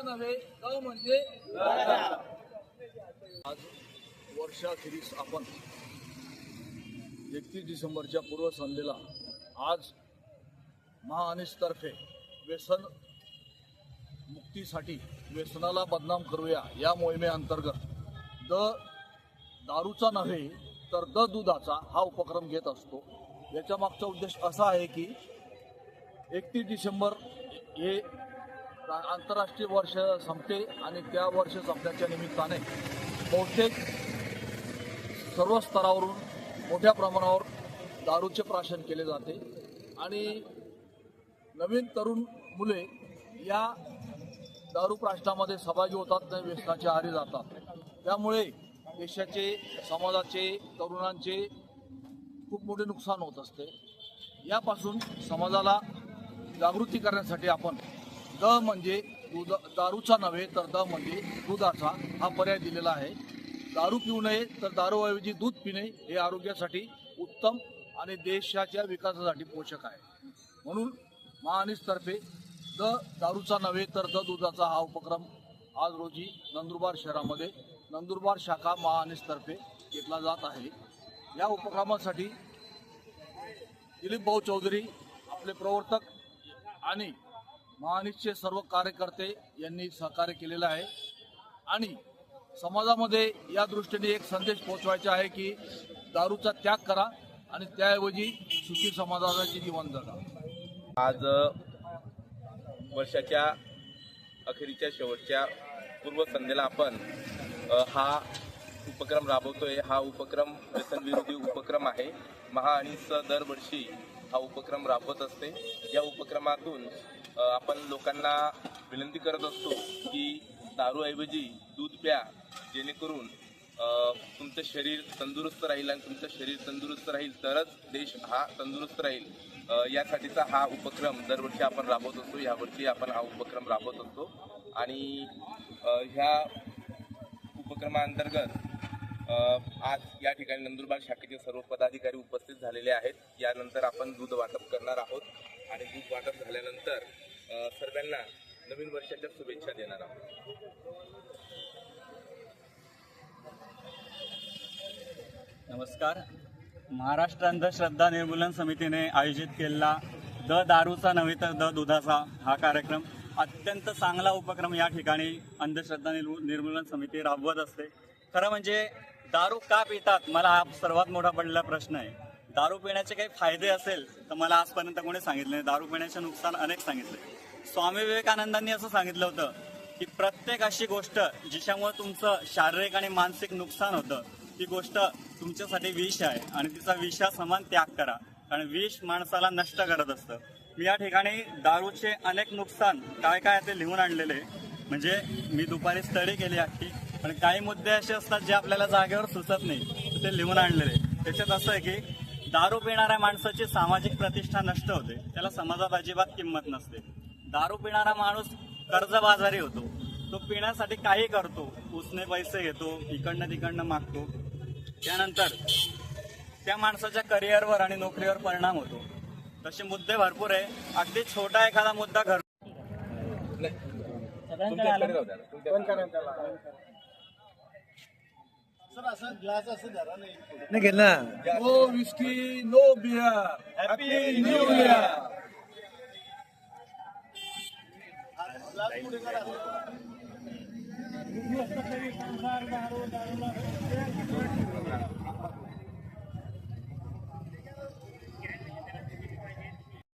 नव्हे द म्हणजे आज वर्षाखेरीस आपण 31 डिसेंबरच्या पूर्वसंध्येला आज महाअनिसतर्फे व्यसन मुक्तीसाठी व्यसनाला बदनाम करूया या मोहिमेअंतर्गत दारूचा नव्हे तर दुधाचा हा उपक्रम घेत असतो। याच्या मागचा उद्देश असा आहे की 31 डिसेंबर हे आंतरराष्ट्रीय वर्ष संपते आणि त्या वर्ष संपण्याच्या निमित्ताने बहुतेक सर्व स्तरावरून मोठ्या प्रमाणावर दारूचे प्राशन केले जाते आणि नवीन तरुण मुले या दारू प्राशनामध्ये सहभागी होतात, नाही व्यसनाच्या आहारी जातात। त्यामुळे देशाचे, समाजाचे, तरुणांचे खूप मोठे नुकसान होत असते। यापासून समाजाला जागृती करण्यासाठी आपण द म्हणजे दारूचा नव्हे तर द म्हणजे दुधाचा हा पर्याय दिलेला आहे। दारू पिऊ नये तर दारूऐवजी दूध पिणे हे आरोग्यासाठी उत्तम आणि देशाच्या विकासासाठी पोषक आहे। म्हणून महाअनिसतर्फे दारूचा नव्हे तर दुधाचा हा उपक्रम आज रोजी नंदुरबार शहरामध्ये नंदुरबार शाखा महाअनिसतर्फे घेतला जात आहे। या उपक्रमासाठी दिलीप भाऊ चौधरी आपले प्रवर्तक आणि महाअनिसचे सर्व कार्यकर्ते यांनी सहकार्य केलेलं आहे आणि समाजामध्ये या दृष्टीने एक संदेश पोहोचवायचा आहे की दारूचा त्याग करा आणि त्याऐवजी सुखी समाजाचे जीवन जगा। आज वर्षाच्या अखेरीच्या शेवटच्या पूर्वसंध्येला आपण हा उपक्रम राबवतोय। हा उपक्रम व्यसनविरोधी उपक्रम आहे। महाअनिस दरवर्षी हा उपक्रम राबवत असते। या उपक्रमातून आपण लोकांना विनंती करत असतो की दारूऐवजी दूध प्या, जेणेकरून तुमचं शरीर तंदुरुस्त राहील आणि तुमचं शरीर तंदुरुस्त राहील तरच देश हा तंदुरुस्त राहील। यासाठीचा हा उपक्रम दरवर्षी आपण राबवत असतो। यावर्षी आपण हा उपक्रम राबवत असतो आणि ह्या उपक्रमाअंतर्गत आज या ठिकाणी नंदुरबार शाखेचे सर्व पदाधिकारी उपस्थित झालेले आहेत। यानंतर आपण दूध वाटप करणार आहोत आणि दूध वाटप झाल्यानंतर सर्वांना नवीन वर्षाच्या शुभेच्छा देणार आहोत। नमस्कार। महाराष्ट्र अंधश्रद्धा निर्मूलन समितीने आयोजित केलेला दारूचा नव्हे तर दुधाचा हा कार्यक्रम अत्यंत चांगला उपक्रम या ठिकाणी अंधश्रद्धा निर्मूलन समिती राबवत असते। खरं म्हणजे दारू का पितात, मला हा सर्वात मोठा पडलेला प्रश्न आहे। दारू पिण्याचे काही फायदे असेल तर मला आजपर्यंत कोणी सांगितले नाही। दारू पिण्याचे नुकसान अनेक सांगितले। स्वामी विवेकानंदांनी असं सांगितलं होतं की प्रत्येक अशी गोष्ट जिच्यामुळे तुमचं शारीरिक आणि मानसिक नुकसान होतं ती गोष्ट तुमच्यासाठी विष आहे आणि तिचा विषासमान त्याग करा, कारण विष माणसाला नष्ट करत असतं। मी या ठिकाणी दारूचे अनेक नुकसान काय काय ते लिहून आणलेले, म्हणजे मी दुपारी स्टडी केली अख्खी, पण काही मुद्दे असे असतात जे आपल्याला जागेवर सुचत नाही, ते लिहून आणलेले। त्याच्यात असं आहे की दारू पिणाऱ्या माणसाची सामाजिक प्रतिष्ठा नष्ट होते, त्याला समाजात अजिबात किंमत नसते। दारू पिणारा माणूस कर्जबाजारी होतो, तो पिण्यासाठी काही करतो, उसने पैसे घेतो, इकडनं तिकडनं मागतो, त्यानंतर त्या माणसाच्या करिअरवर आणि नोकरीवर परिणाम होतो। तसे मुद्दे भरपूर आहे। अगदी छोटा एखादा मुद्दा घर no whisky no beer, happy new year.